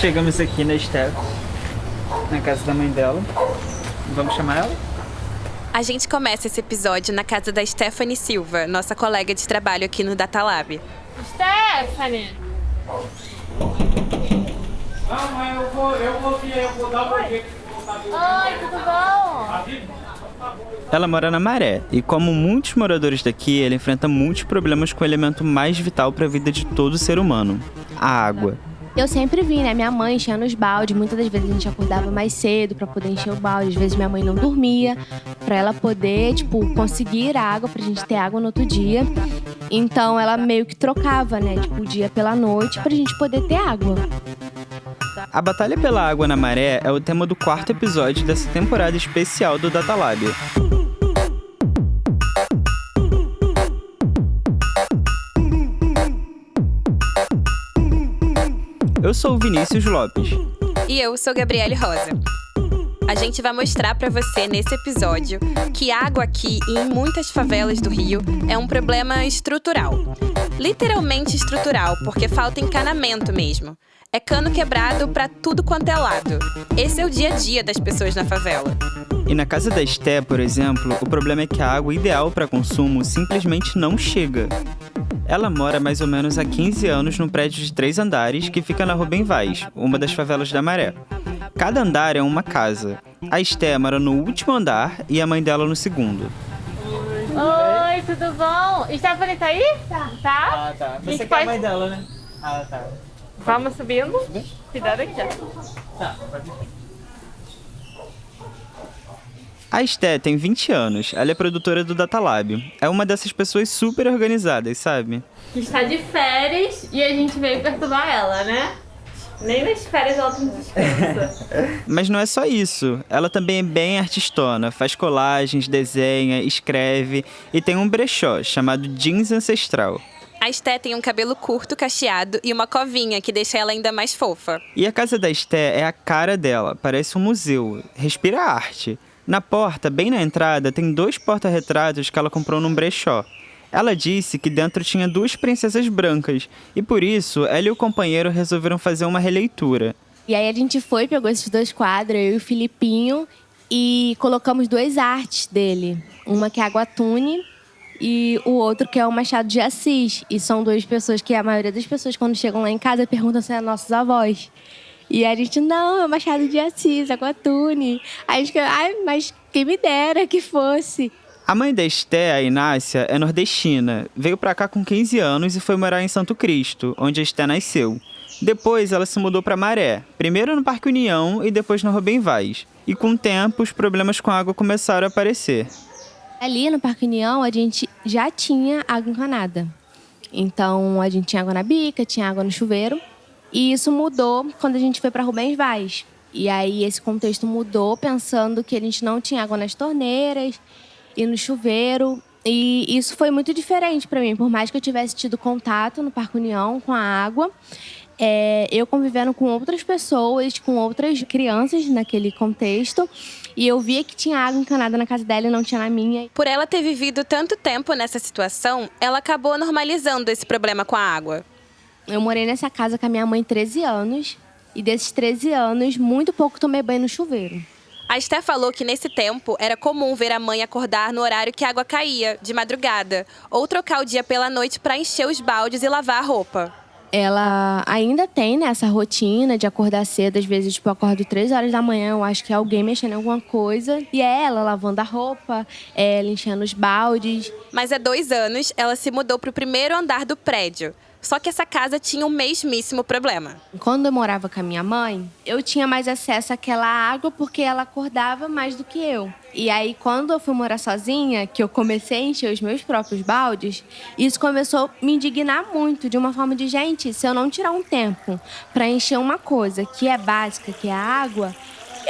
Chegamos aqui na Steph, na casa da mãe dela. Vamos chamar ela? A gente começa esse episódio na casa da Stephanie Silva, nossa colega de trabalho aqui no Datalab. Stephanie! Não, mas eu vou dar o jeito de voltar. Oi, tudo bom? Ela mora na Maré e, como muitos moradores daqui, ela enfrenta muitos problemas com o elemento mais vital para a vida de todo ser humano: a água. Eu sempre vi, né, minha mãe enchendo os baldes. Muitas das vezes a gente acordava mais cedo pra poder encher o balde. Às vezes minha mãe não dormia, pra ela poder, conseguir água, pra gente ter água no outro dia. Então ela meio que trocava, né, o dia pela noite pra gente poder ter água. A Batalha pela Água na Maré é o tema do 4º episódio dessa temporada especial do Datalab. Eu sou o Vinícius Lopes. E eu sou Gabriele Rosa. A gente vai mostrar pra você nesse episódio que a água aqui e em muitas favelas do Rio é um problema estrutural. Literalmente estrutural, porque falta encanamento mesmo. É cano quebrado pra tudo quanto é lado. Esse é o dia a dia das pessoas na favela. E na casa da Esté, por exemplo, o problema é que a água ideal para consumo simplesmente não chega. Ela mora mais ou menos há 15 anos num prédio de 3 andares que fica na Rubem Vaz, uma das favelas da Maré. Cada andar é uma casa. A Esté mora no último andar e a mãe dela no segundo. Oi, tudo bom? Stephanie tá aí? Tá. Ah, tá. Você que é a mãe dela, né? Ah, tá. Vamos subindo? Cuidado aqui, ó. Tá, pode ir. A Esté tem 20 anos, ela é produtora do Datalab. É uma dessas pessoas super organizadas, sabe? Que está de férias e a gente veio perturbar ela, né? Nem nas férias ela tem descanso. Mas não é só isso. Ela também é bem artistona, faz colagens, desenha, escreve e tem um brechó chamado Jeans Ancestral. A Esté tem um cabelo curto, cacheado e uma covinha que deixa ela ainda mais fofa. E a casa da Esté é a cara dela, parece um museu. Respira arte. Na porta, bem na entrada, tem 2 porta-retratos que ela comprou num brechó. Ela disse que dentro tinha 2 princesas brancas, e por isso ela e o companheiro resolveram fazer uma releitura. E aí a gente pegou esses 2 quadros, eu e o Filipinho, e colocamos 2 artes dele. Uma que é a Guatune e o outro que é o Machado de Assis. E são 2 pessoas que a maioria das pessoas, quando chegam lá em casa, perguntam se é nossos avós. E a gente, não, é o Machado de Assis, a Guatune. Aí a gente, mas quem me dera que fosse. A mãe da Esté, a Inácia, é nordestina. Veio pra cá com 15 anos e foi morar em Santo Cristo, onde a Esté nasceu. Depois ela se mudou pra Maré, primeiro no Parque União e depois na Rubem Vaz. E com o tempo, os problemas com a água começaram a aparecer. Ali no Parque União, a gente já tinha água encanada. Então, a gente tinha água na bica, tinha água no chuveiro. E isso mudou quando a gente foi para Rubens Vaz. E aí esse contexto mudou pensando que a gente não tinha água nas torneiras e no chuveiro. E isso foi muito diferente para mim. Por mais que eu tivesse tido contato no Parque União com a água, eu convivendo com outras pessoas, com outras crianças naquele contexto. E eu via que tinha água encanada na casa dela e não tinha na minha. Por ela ter vivido tanto tempo nessa situação, ela acabou normalizando esse problema com a água. Eu morei nessa casa com a minha mãe 13 anos. E desses 13 anos, muito pouco tomei banho no chuveiro. A Esté falou que nesse tempo era comum ver a mãe acordar no horário que a água caía, de madrugada. Ou trocar o dia pela noite para encher os baldes e lavar a roupa. Ela ainda tem, né, essa rotina de acordar cedo. Às vezes, eu acordo 3 horas da manhã, eu acho que é alguém mexendo em alguma coisa. E é ela lavando a roupa, ela enchendo os baldes. Mas há 2 anos, ela se mudou para o primeiro andar do prédio. Só que essa casa tinha um mesmíssimo problema. Quando eu morava com a minha mãe, eu tinha mais acesso àquela água porque ela acordava mais do que eu. E aí, quando eu fui morar sozinha, que eu comecei a encher os meus próprios baldes, isso começou a me indignar muito, de uma forma de, gente, se eu não tirar um tempo para encher uma coisa que é básica, que é a água,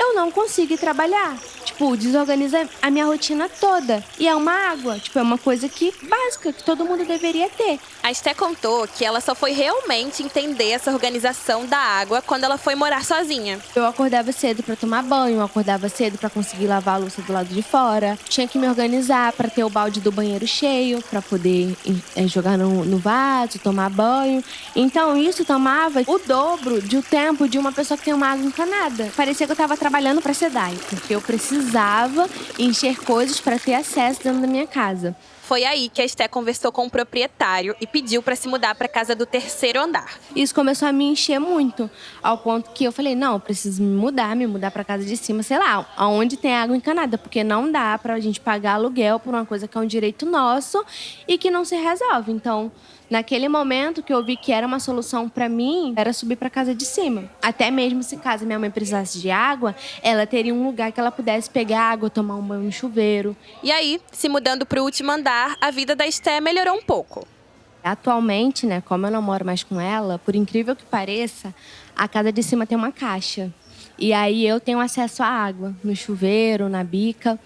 eu não consigo ir trabalhar. Tipo, desorganiza a minha rotina toda. E é uma água, tipo, é uma coisa básica, que todo mundo deveria ter. A Esté contou que ela só foi realmente entender essa organização da água quando ela foi morar sozinha. Eu acordava cedo pra tomar banho, eu acordava cedo pra conseguir lavar a louça do lado de fora. Tinha que me organizar pra ter o balde do banheiro cheio, pra poder jogar no vaso, tomar banho. Então isso tomava o dobro do tempo de uma pessoa que tem uma água encanada. Parecia que eu tava trabalhando pra SEDAI, porque eu precisava encher coisas pra ter acesso dentro da minha casa. Foi aí que a Esté conversou com o proprietário e pediu para se mudar para a casa do 3º andar. Isso começou a me encher muito, ao ponto que eu falei, não, eu preciso me mudar para casa de cima, sei lá, aonde tem água encanada, porque não dá pra gente pagar aluguel por uma coisa que é um direito nosso e que não se resolve. Então, naquele momento que eu vi que era uma solução pra mim, era subir pra casa de cima. Até mesmo se caso minha mãe precisasse de água, ela teria um lugar que ela pudesse pegar água, tomar um banho no chuveiro. E aí, se mudando pro último andar, a vida da Esté melhorou um pouco. Atualmente, né, como eu não moro mais com ela, por incrível que pareça, a casa de cima tem uma caixa. E aí eu tenho acesso à água, no chuveiro, na bica.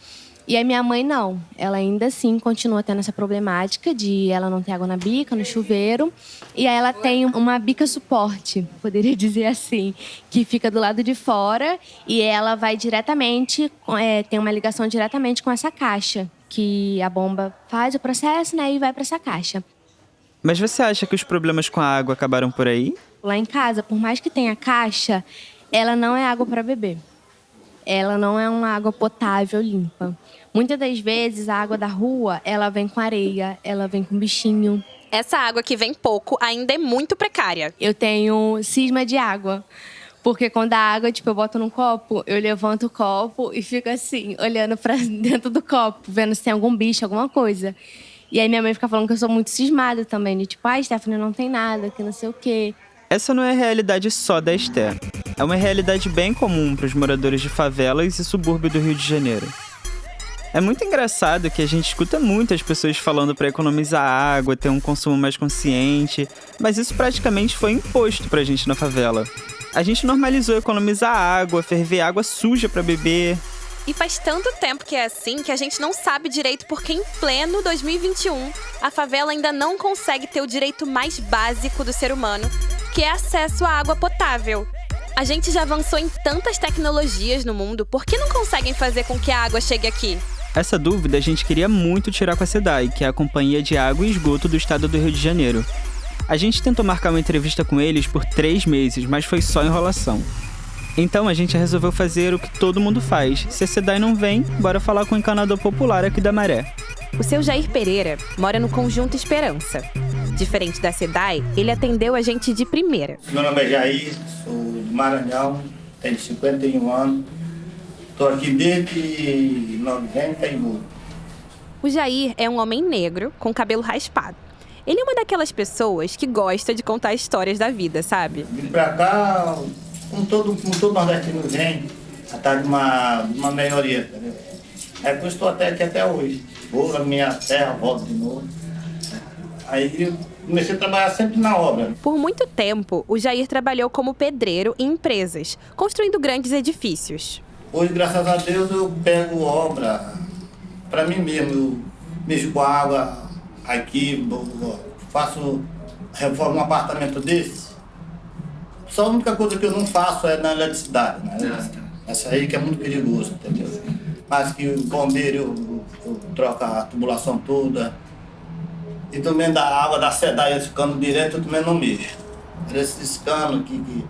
E a minha mãe não. Ela ainda assim continua tendo essa problemática de ela não ter água na bica, no chuveiro. E aí ela tem uma bica suporte, poderia dizer assim, que fica do lado de fora e ela vai diretamente, tem uma ligação diretamente com essa caixa, que a bomba faz o processo, né, e vai para essa caixa. Mas você acha que os problemas com a água acabaram por aí? Lá em casa, por mais que tenha caixa, ela não é água para beber. Ela não é uma água potável, limpa. Muitas das vezes, a água da rua, ela vem com areia, ela vem com bichinho. Essa água que vem pouco ainda é muito precária. Eu tenho cisma de água. Porque quando a água, tipo, eu boto num copo, eu levanto o copo e fico assim, olhando pra dentro do copo, vendo se tem algum bicho, alguma coisa. E aí minha mãe fica falando que eu sou muito cismada também. De tipo, Stephanie, não tem nada, que não sei o quê. Essa não é a realidade só da Esté. É uma realidade bem comum para os moradores de favelas e subúrbio do Rio de Janeiro. É muito engraçado que a gente escuta muitas pessoas falando para economizar água, ter um consumo mais consciente, mas isso praticamente foi imposto pra gente na favela. A gente normalizou economizar água, ferver água suja para beber. E faz tanto tempo que é assim que a gente não sabe direito porque em pleno 2021 a favela ainda não consegue ter o direito mais básico do ser humano, que é acesso à água potável. A gente já avançou em tantas tecnologias no mundo, por que não conseguem fazer com que a água chegue aqui? Essa dúvida a gente queria muito tirar com a SEDAI, que é a Companhia de Água e Esgoto do Estado do Rio de Janeiro. A gente tentou marcar uma entrevista com eles por 3 meses, mas foi só enrolação. Então a gente resolveu fazer o que todo mundo faz. Se a SEDAI não vem, bora falar com o encanador popular aqui da Maré. O seu Jair Pereira mora no Conjunto Esperança. Diferente da SEDAI, ele atendeu a gente de primeira. Meu nome é Jair, sou de Maranhão, tenho 51 anos. Estou aqui desde 91. O Jair é um homem negro, com cabelo raspado. Ele é uma daquelas pessoas que gosta de contar histórias da vida, sabe? Vim pra cá, como todo nordestino vem, atrás de uma melhoria, entendeu? É por isso estou até aqui até hoje. Vou na minha terra, volto de novo. Aí eu comecei a trabalhar sempre na obra. Por muito tempo, o Jair trabalhou como pedreiro em empresas, construindo grandes edifícios. Hoje, graças a Deus, eu pego obra para mim mesmo. Eu mexo com água aqui, reformo um apartamento desse. Só a única coisa que eu não faço é na eletricidade, né? Essa aí que é muito perigoso, entendeu? Mas que o bombeiro, eu troco a tubulação toda. E também da água da SEDAI, esse cano direto, eu também não mexo. Esses canos que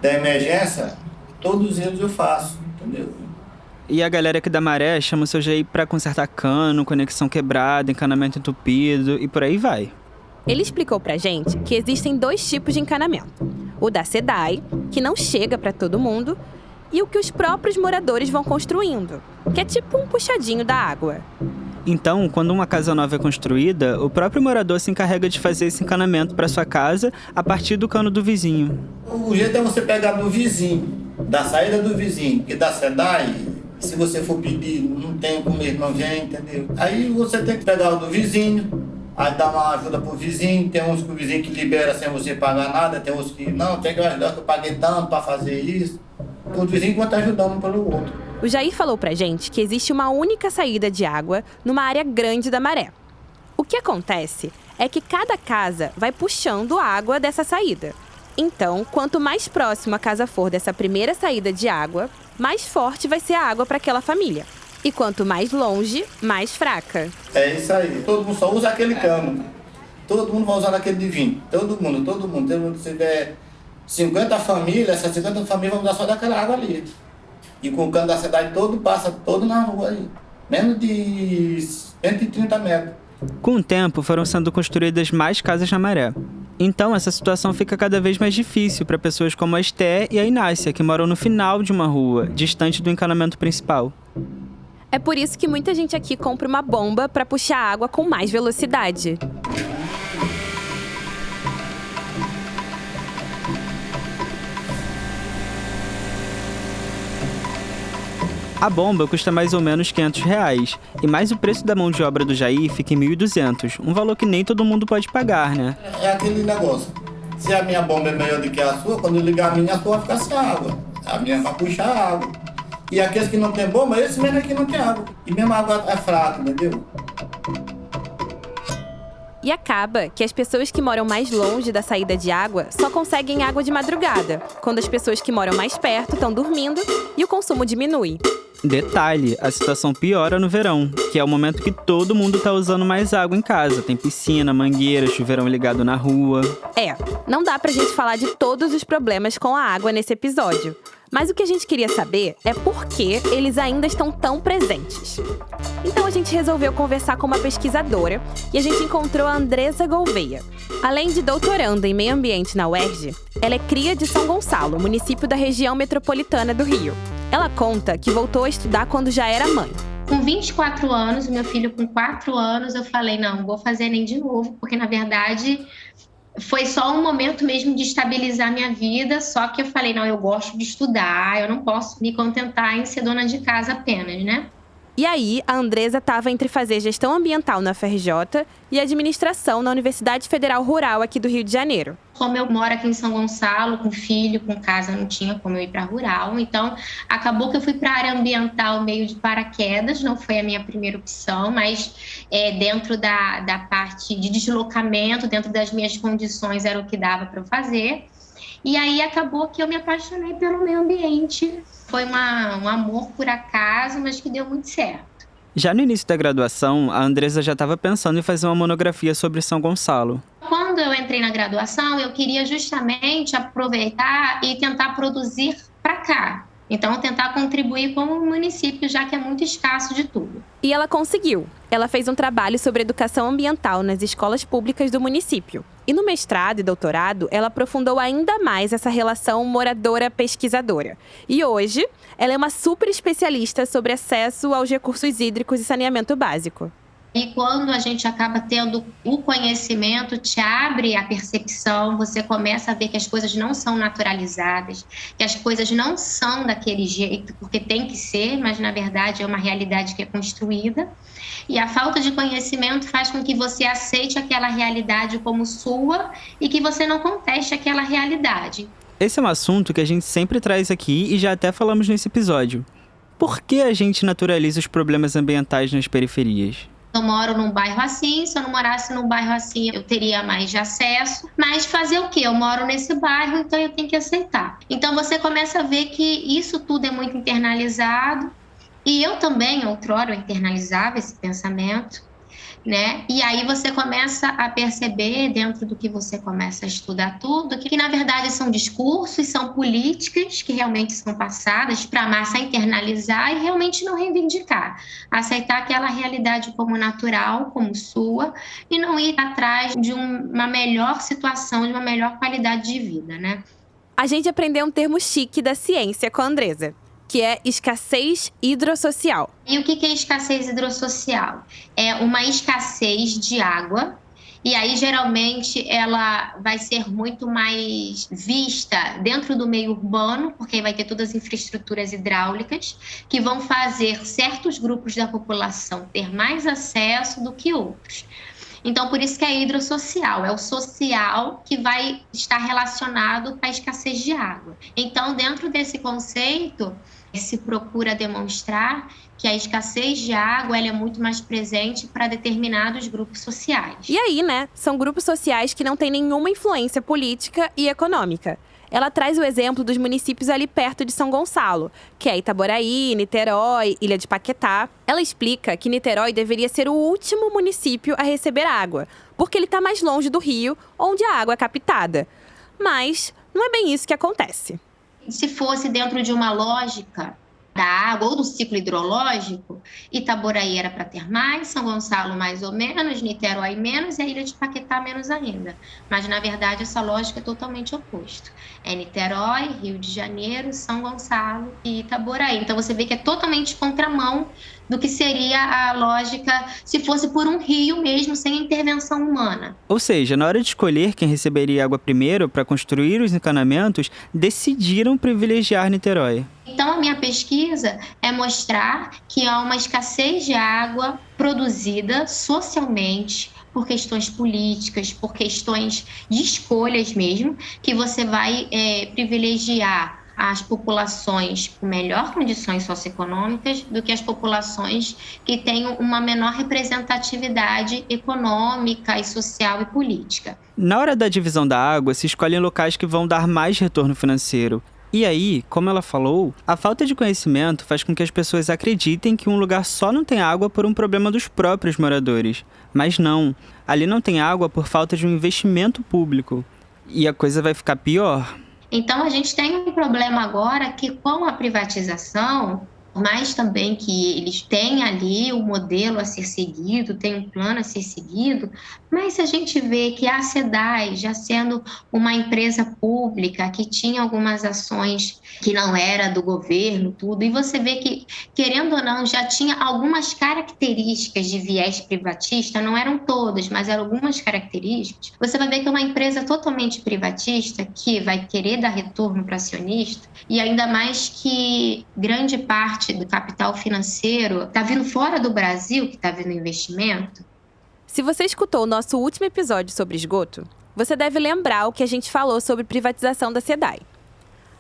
da emergência, todos eles eu faço, entendeu? E a galera aqui da Maré chama o seu Jair pra consertar cano, conexão quebrada, encanamento entupido e por aí vai. Ele explicou pra gente que existem 2 tipos de encanamento. O da SEDAI, que não chega pra todo mundo, e o que os próprios moradores vão construindo, que é tipo um puxadinho da água. Então, quando uma casa nova é construída, o próprio morador se encarrega de fazer esse encanamento para sua casa a partir do cano do vizinho. O jeito é você pegar do vizinho, da saída do vizinho, porque da SEDAI, se você for pedir, não tem como eles não vêm, entendeu? Aí você tem que pegar o do vizinho, aí dar uma ajuda pro vizinho. Tem uns que o vizinho que libera sem você pagar nada, tem uns que não, tem que ajudar que eu paguei tanto para fazer isso. O vizinho vai estar ajudando um pelo outro. O Jair falou pra gente que existe uma única saída de água numa área grande da maré. O que acontece é que cada casa vai puxando água dessa saída. Então, quanto mais próximo a casa for dessa primeira saída de água, mais forte vai ser a água para aquela família. E quanto mais longe, mais fraca. É isso aí. Todo mundo só usa aquele cano. Todo mundo vai usar aquele de 20. Todo mundo. Se tiver 50 famílias, essas 50 famílias vão usar só daquela água ali. E com o cano da cidade todo, passa todo na rua aí. Menos de 130 metros. Com o tempo, foram sendo construídas mais casas na maré. Então, essa situação fica cada vez mais difícil para pessoas como a Esté e a Inácia, que moram no final de uma rua, distante do encanamento principal. É por isso que muita gente aqui compra uma bomba para puxar água com mais velocidade. A bomba custa mais ou menos R$500, e mais o preço da mão de obra do Jair fica em R$1.200, um valor que nem todo mundo pode pagar, né? É aquele negócio. Se a minha bomba é melhor do que a sua, quando eu ligar a sua vai ficar sem água. A minha vai puxar a água. E aqueles que não tem bomba, esse mesmo aqui não tem água. E mesmo a água é fraca, entendeu? E acaba que as pessoas que moram mais longe da saída de água só conseguem água de madrugada, quando as pessoas que moram mais perto estão dormindo e o consumo diminui. Detalhe, a situação piora no verão, que é o momento que todo mundo tá usando mais água em casa. Tem piscina, mangueira, chuveirão ligado na rua. Não dá pra gente falar de todos os problemas com a água nesse episódio. Mas o que a gente queria saber é por que eles ainda estão tão presentes. Então a gente resolveu conversar com uma pesquisadora e a gente encontrou a Andresa Gouveia. Além de doutoranda em meio ambiente na UERJ, ela é cria de São Gonçalo, município da região metropolitana do Rio. Ela conta que voltou a estudar quando já era mãe. Com 24 anos, meu filho com 4 anos, eu falei, não vou fazer Enem de novo, porque na verdade foi só um momento mesmo de estabilizar minha vida, só que eu falei, não, eu gosto de estudar, eu não posso me contentar em ser dona de casa apenas, né? E aí, a Andresa estava entre fazer gestão ambiental na FRJ e administração na Universidade Federal Rural aqui do Rio de Janeiro. Como eu moro aqui em São Gonçalo, com filho, com casa, não tinha como eu ir para rural. Então, acabou que eu fui para a área ambiental meio de paraquedas, não foi a minha primeira opção, mas dentro da parte de deslocamento, dentro das minhas condições, era o que dava para eu fazer. E aí, acabou que eu me apaixonei pelo meio ambiente. Foi um amor por acaso, mas que deu muito certo. Já no início da graduação, a Andresa já estava pensando em fazer uma monografia sobre São Gonçalo. Quando eu entrei na graduação, eu queria justamente aproveitar e tentar produzir para cá. Então, tentar contribuir com o município, já que é muito escasso de tudo. E ela conseguiu. Ela fez um trabalho sobre educação ambiental nas escolas públicas do município. E no mestrado e doutorado, ela aprofundou ainda mais essa relação moradora-pesquisadora. E hoje, ela é uma super especialista sobre acesso aos recursos hídricos e saneamento básico. E quando a gente acaba tendo o conhecimento, te abre a percepção, você começa a ver que as coisas não são naturalizadas, que as coisas não são daquele jeito, porque tem que ser, mas na verdade é uma realidade que é construída. E a falta de conhecimento faz com que você aceite aquela realidade como sua e que você não conteste aquela realidade. Esse é um assunto que a gente sempre traz aqui e já até falamos nesse episódio. Por que a gente naturaliza os problemas ambientais nas periferias? Eu moro num bairro assim, se eu não morasse num bairro assim, eu teria mais de acesso. Mas fazer o quê? Eu moro nesse bairro, então eu tenho que aceitar. Então você começa a ver que isso tudo é muito internalizado. E eu também, outrora, eu internalizava esse pensamento, né? E aí você começa a perceber, dentro do que você começa a estudar tudo, que na verdade são discursos, são políticas que realmente são passadas para a massa internalizar e realmente não reivindicar. Aceitar aquela realidade como natural, como sua, e não ir atrás de uma melhor situação, de uma melhor qualidade de vida, né? A gente aprendeu um termo chique da ciência com a Andresa, que é escassez hidrossocial. E o que é escassez hidrossocial? É uma escassez de água, e aí geralmente ela vai ser muito mais vista dentro do meio urbano, porque vai ter todas as infraestruturas hidráulicas que vão fazer certos grupos da população ter mais acesso do que outros. Então, por isso que é hidrossocial, é o social que vai estar relacionado à escassez de água. Então, dentro desse conceito, se procura demonstrar que a escassez de água ela é muito mais presente para determinados grupos sociais. E aí, né, são grupos sociais que não têm nenhuma influência política e econômica. Ela traz o exemplo dos municípios ali perto de São Gonçalo, que é Itaboraí, Niterói, Ilha de Paquetá. Ela explica que Niterói deveria ser o último município a receber água, porque ele está mais longe do rio, onde a água é captada. Mas não é bem isso que acontece. Se fosse dentro de uma lógica da água ou do ciclo hidrológico, Itaboraí era para ter mais, São Gonçalo mais ou menos, Niterói menos e a Ilha de Paquetá menos ainda. Mas, na verdade, essa lógica é totalmente oposta. É Niterói, Rio de Janeiro, São Gonçalo e Itaboraí. Então, você vê que é totalmente contramão do que seria a lógica se fosse por um rio mesmo, sem intervenção humana. Ou seja, na hora de escolher quem receberia água primeiro para construir os encanamentos, decidiram privilegiar Niterói. Então, a minha pesquisa é mostrar que há uma escassez de água produzida socialmente por questões políticas, por questões de escolhas mesmo, que você vai privilegiar as populações com melhor condições socioeconômicas do que as populações que têm uma menor representatividade econômica e social e política. Na hora da divisão da água, se escolhem locais que vão dar mais retorno financeiro. E aí, como ela falou, a falta de conhecimento faz com que as pessoas acreditem que um lugar só não tem água por um problema dos próprios moradores. Mas não, ali não tem água por falta de um investimento público. E a coisa vai ficar pior. Então, a gente tem um problema agora que com a privatização, mas também que eles têm ali o modelo a ser seguido, tem um plano a ser seguido, mas se a gente vê que a SEDAI, já sendo uma empresa pública, que tinha algumas ações que não era do governo, tudo, e você vê que, querendo ou não, já tinha algumas características de viés privatista, não eram todas, mas eram algumas características, você vai ver que é uma empresa totalmente privatista, que vai querer dar retorno para acionista, e ainda mais que grande parte do capital financeiro está vindo fora do Brasil, que está vindo investimento. Se você escutou o nosso último episódio sobre esgoto, você deve lembrar o que a gente falou sobre privatização da SEDAI.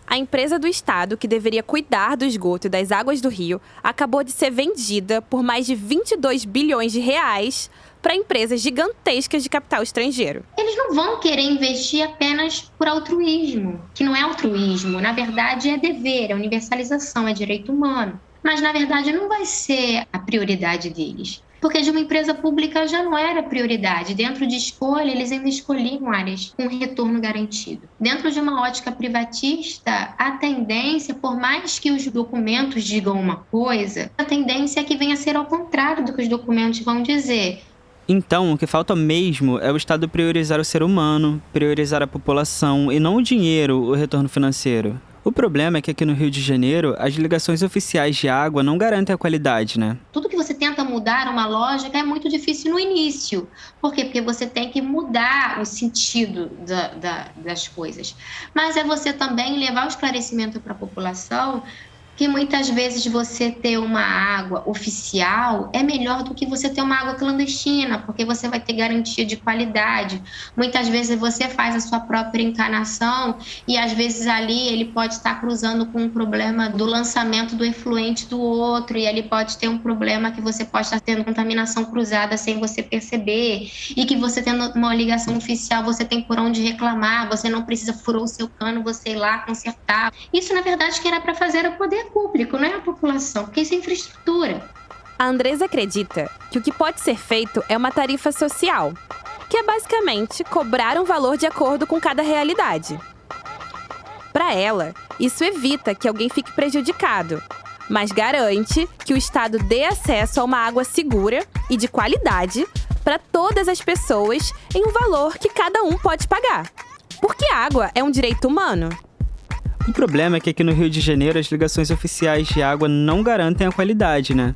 A empresa do Estado, que deveria cuidar do esgoto e das águas do Rio, acabou de ser vendida por mais de 22 bilhões de reais para empresas gigantescas de capital estrangeiro. Eles não vão querer investir apenas por altruísmo, que não é altruísmo, na verdade é dever, é universalização, é direito humano. Mas, na verdade, não vai ser a prioridade deles. Porque de uma empresa pública já não era prioridade. Dentro de escolha, eles ainda escolhiam áreas com retorno garantido. Dentro de uma ótica privatista, a tendência, por mais que os documentos digam uma coisa, a tendência é que venha a ser ao contrário do que os documentos vão dizer. Então, o que falta mesmo é o Estado priorizar o ser humano, priorizar a população e não o dinheiro, o retorno financeiro. O problema é que aqui no Rio de Janeiro, as ligações oficiais de água não garantem a qualidade, né? Tudo que você tenta mudar uma lógica é muito difícil no início. Por quê? Porque você tem que mudar o sentido das coisas. Mas é você também levar o esclarecimento para a população que muitas vezes você ter uma água oficial é melhor do que você ter uma água clandestina, porque você vai ter garantia de qualidade. Muitas vezes você faz a sua própria encanação e às vezes ali ele pode estar cruzando com um problema do lançamento do efluente do outro e ali pode ter um problema que você pode estar tendo contaminação cruzada sem você perceber e que você tendo uma ligação oficial você tem por onde reclamar, você não precisa furar o seu cano, você ir lá consertar. Isso na verdade que era para fazer o poder público, não é a população, porque isso é infraestrutura. A Andresa acredita que o que pode ser feito é uma tarifa social, que é basicamente cobrar um valor de acordo com cada realidade. Para ela, isso evita que alguém fique prejudicado, mas garante que o Estado dê acesso a uma água segura e de qualidade para todas as pessoas em um valor que cada um pode pagar. Porque a água é um direito humano. O problema é que aqui no Rio de Janeiro as ligações oficiais de água não garantem a qualidade, né?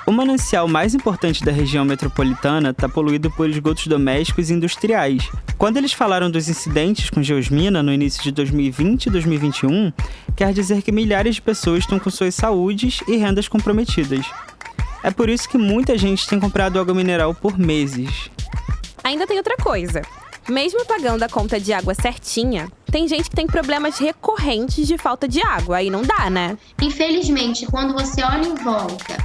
O manancial mais importante da região metropolitana está poluído por esgotos domésticos e industriais. Quando eles falaram dos incidentes com geosmina no início de 2020 e 2021, quer dizer que milhares de pessoas estão com suas saúdes e rendas comprometidas. É por isso que muita gente tem comprado água mineral por meses. Ainda tem outra coisa. Mesmo pagando a conta de água certinha, tem gente que tem problemas recorrentes de falta de água. Aí não dá, né? Infelizmente, quando você olha em volta,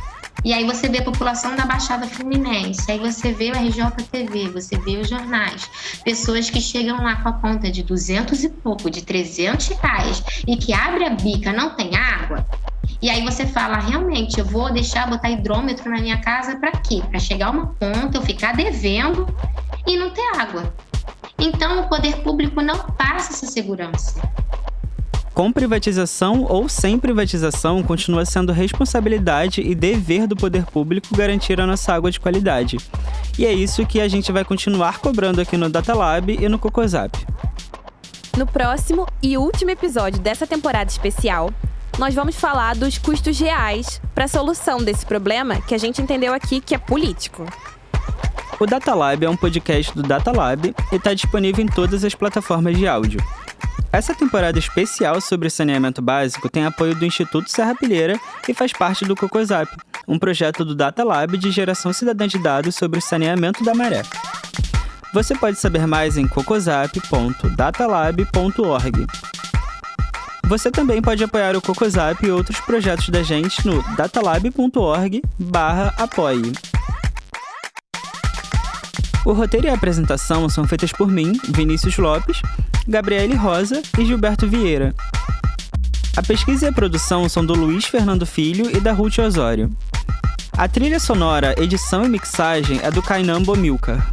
e aí você vê a população da Baixada Fluminense, aí você vê o RJTV, você vê os jornais, pessoas que chegam lá com a conta de 200 e pouco, de 300 reais, e que abre a bica, não tem água. E aí você fala, realmente, eu vou botar hidrômetro na minha casa para quê? Para chegar uma conta, eu ficar devendo e não ter água. Então, o poder público não passa essa segurança. Com privatização ou sem privatização, continua sendo responsabilidade e dever do poder público garantir a nossa água de qualidade. E é isso que a gente vai continuar cobrando aqui no Datalab e no Cocosap. No próximo e último episódio dessa temporada especial, nós vamos falar dos custos reais para a solução desse problema que a gente entendeu aqui que é político. O Datalab é um podcast do Datalab e está disponível em todas as plataformas de áudio. Essa temporada especial sobre saneamento básico tem apoio do Instituto Serrapilheira e faz parte do Cocosap, um projeto do Datalab de geração cidadã de dados sobre o saneamento da maré. Você pode saber mais em cocosap.datalab.org. Você também pode apoiar o Cocosap e outros projetos da gente no datalab.org/apoie. O roteiro e a apresentação são feitas por mim, Vinícius Lopes, Gabriele Rosa e Gilberto Vieira. A pesquisa e a produção são do Luiz Fernando Filho e da Ruth Osório. A trilha sonora, edição e mixagem é do Kainan Bomilcar.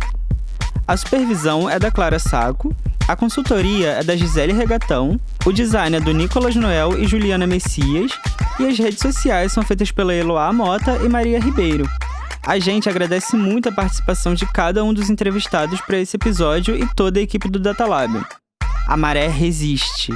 A supervisão é da Clara Sacco, a consultoria é da Gisele Regatão, o design é do Nicolas Noel e Juliana Messias, e as redes sociais são feitas pela Eloá Mota e Maria Ribeiro. A gente agradece muito a participação de cada um dos entrevistados para esse episódio e toda a equipe do Datalab. A maré resiste.